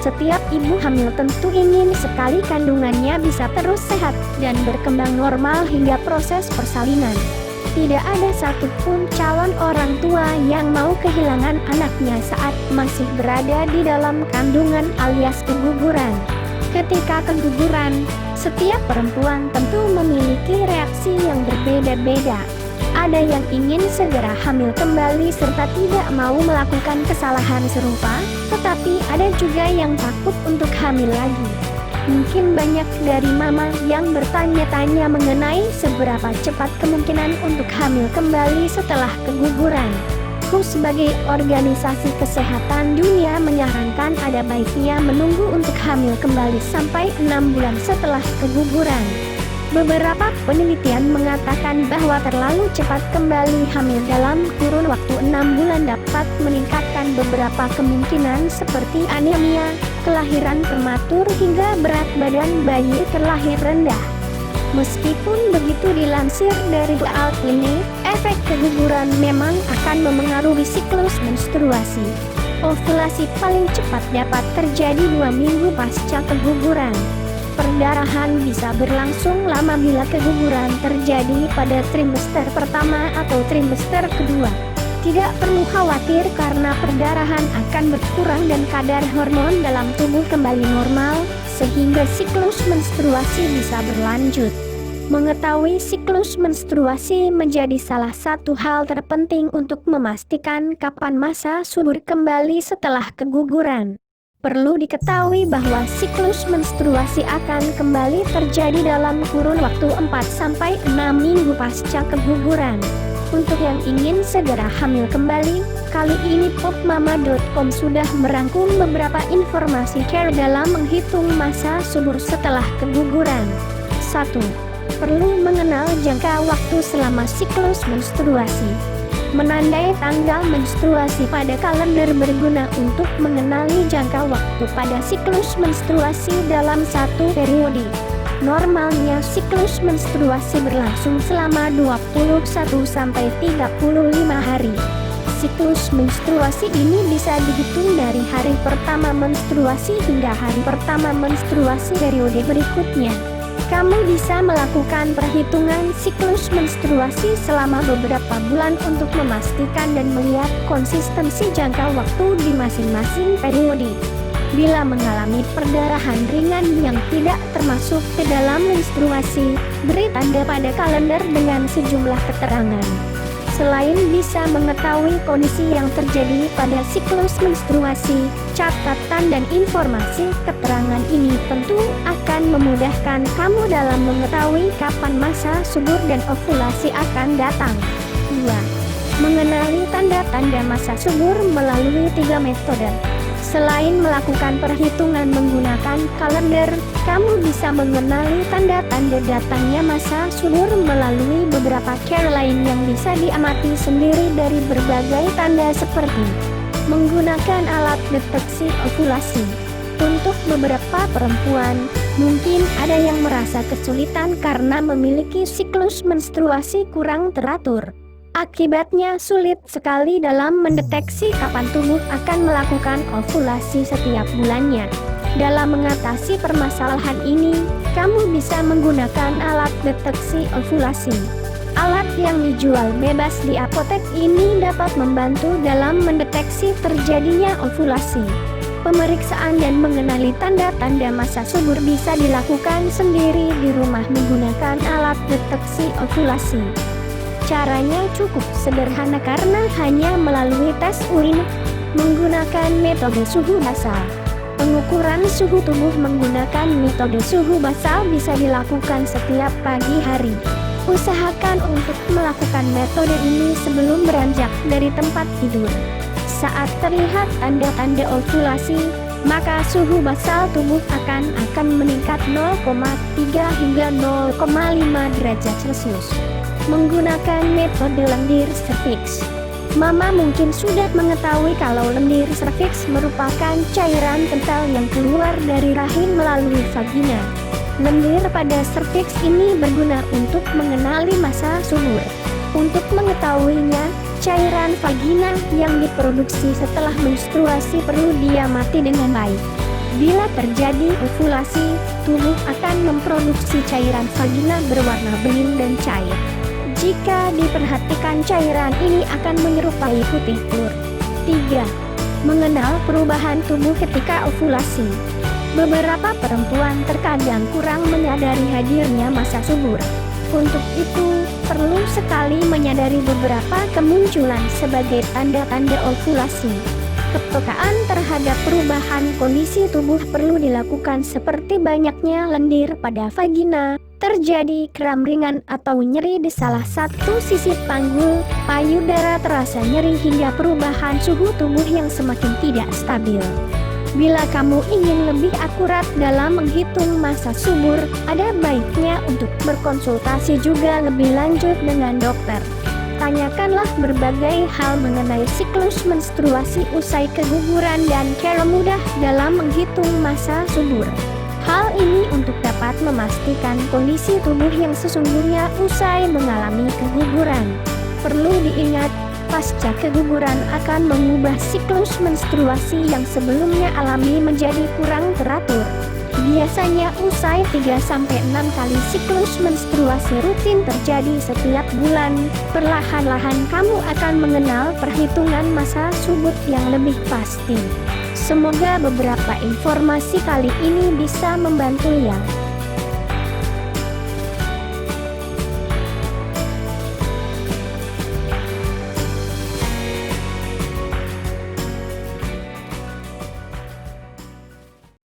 Setiap ibu hamil tentu ingin sekali kandungannya bisa terus sehat dan berkembang normal hingga proses persalinan. Tidak ada satupun calon orang tua yang mau kehilangan anaknya saat masih berada di dalam kandungan alias keguguran. Ketika keguguran, setiap perempuan tentu memiliki reaksi yang berbeda-beda. Ada yang ingin segera hamil kembali serta tidak mau melakukan kesalahan serupa, tetapi ada juga yang takut untuk hamil lagi. Mungkin banyak dari mama yang bertanya-tanya mengenai seberapa cepat kemungkinan untuk hamil kembali setelah keguguran. Sebagai organisasi kesehatan dunia menyarankan ada baiknya menunggu untuk hamil kembali sampai 6 bulan setelah keguguran. Beberapa penelitian mengatakan bahwa terlalu cepat kembali hamil dalam kurun waktu 6 bulan dapat meningkatkan beberapa kemungkinan seperti anemia, kelahiran prematur hingga berat badan bayi terlahir rendah. Meskipun begitu dilansir dari The Out Clinic, efek keguguran memang akan memengaruhi siklus menstruasi. Ovulasi paling cepat dapat terjadi 2 minggu pasca keguguran. Perdarahan bisa berlangsung lama bila keguguran terjadi pada trimester pertama atau trimester kedua. Tidak perlu khawatir karena perdarahan akan berkurang dan kadar hormon dalam tubuh kembali normal, sehingga siklus menstruasi bisa berlanjut. Mengetahui siklus menstruasi menjadi salah satu hal terpenting untuk memastikan kapan masa subur kembali setelah keguguran. Perlu diketahui bahwa siklus menstruasi akan kembali terjadi dalam kurun waktu 4-6 minggu pasca keguguran. Untuk yang ingin segera hamil kembali, kali ini popmama.com sudah merangkum beberapa informasi care dalam menghitung masa subur setelah keguguran. 1. Perlu mengenal jangka waktu selama siklus menstruasi. Menandai tanggal menstruasi pada kalender berguna untuk mengenali jangka waktu pada siklus menstruasi dalam satu periode. Normalnya siklus menstruasi berlangsung selama 21-35 hari. Siklus menstruasi ini bisa dihitung dari hari pertama menstruasi hingga hari pertama menstruasi periode berikutnya. Kamu bisa melakukan perhitungan siklus menstruasi selama beberapa bulan untuk memastikan dan melihat konsistensi jangka waktu di masing-masing periode. Bila mengalami perdarahan ringan yang tidak termasuk ke dalam menstruasi, beri tanda pada kalender dengan sejumlah keterangan. Selain bisa mengetahui kondisi yang terjadi pada siklus menstruasi, catatan dan informasi keterangan ini tentu akan memudahkan kamu dalam mengetahui kapan masa subur dan ovulasi akan datang. 2. Mengenali tanda-tanda masa subur melalui 3 metode. Selain melakukan perhitungan menggunakan kalender, kamu bisa mengenali tanda-tanda datangnya masa subur melalui beberapa cara lain yang bisa diamati sendiri dari berbagai tanda seperti menggunakan alat deteksi ovulasi. Untuk beberapa perempuan, mungkin ada yang merasa kesulitan karena memiliki siklus menstruasi kurang teratur. Akibatnya sulit sekali dalam mendeteksi kapan tubuh akan melakukan ovulasi setiap bulannya. Dalam mengatasi permasalahan ini, kamu bisa menggunakan alat deteksi ovulasi. Alat yang dijual bebas di apotek ini dapat membantu dalam mendeteksi terjadinya ovulasi. Pemeriksaan dan mengenali tanda-tanda masa subur bisa dilakukan sendiri di rumah menggunakan alat deteksi ovulasi. Caranya cukup sederhana karena hanya melalui tes urin menggunakan metode suhu basal. Pengukuran suhu tubuh menggunakan metode suhu basal bisa dilakukan setiap pagi hari. Usahakan untuk melakukan metode ini sebelum beranjak dari tempat tidur. Saat terlihat tanda-tanda ovulasi, maka suhu basal tubuh akan meningkat 0,3 hingga 0,5 derajat Celcius. Menggunakan metode lendir serviks. Mama mungkin sudah mengetahui kalau lendir serviks merupakan cairan kental yang keluar dari rahim melalui vagina. Lendir pada serviks ini berguna untuk mengenali masa subur. Untuk mengetahuinya, cairan vagina yang diproduksi setelah menstruasi perlu diamati dengan baik. Bila terjadi ovulasi, tubuh akan memproduksi cairan vagina berwarna bening dan cair. Jika diperhatikan, cairan ini akan menyerupai putih telur. 3. Mengenal perubahan tubuh ketika ovulasi. Beberapa perempuan terkadang kurang menyadari hadirnya masa subur. Untuk itu, perlu sekali menyadari beberapa kemunculan sebagai tanda-tanda ovulasi. Kepekaan terhadap perubahan kondisi tubuh perlu dilakukan, seperti banyaknya lendir pada vagina, terjadi kram ringan atau nyeri di salah satu sisi panggul, payudara terasa nyeri, hingga perubahan suhu tubuh yang semakin tidak stabil. Bila kamu ingin lebih akurat dalam menghitung masa subur, ada baiknya untuk berkonsultasi juga lebih lanjut dengan dokter. Tanyakanlah berbagai hal mengenai siklus menstruasi usai keguguran dan cara mudah dalam menghitung masa subur. Hal ini untuk dapat memastikan kondisi tubuh yang sesungguhnya usai mengalami keguguran. Perlu diingat, pasca keguguran akan mengubah siklus menstruasi yang sebelumnya alami menjadi kurang teratur. Biasanya usai 3-6 kali siklus menstruasi rutin terjadi setiap bulan, perlahan-lahan kamu akan mengenal perhitungan masa subur yang lebih pasti. Semoga beberapa informasi kali ini bisa membantu ya.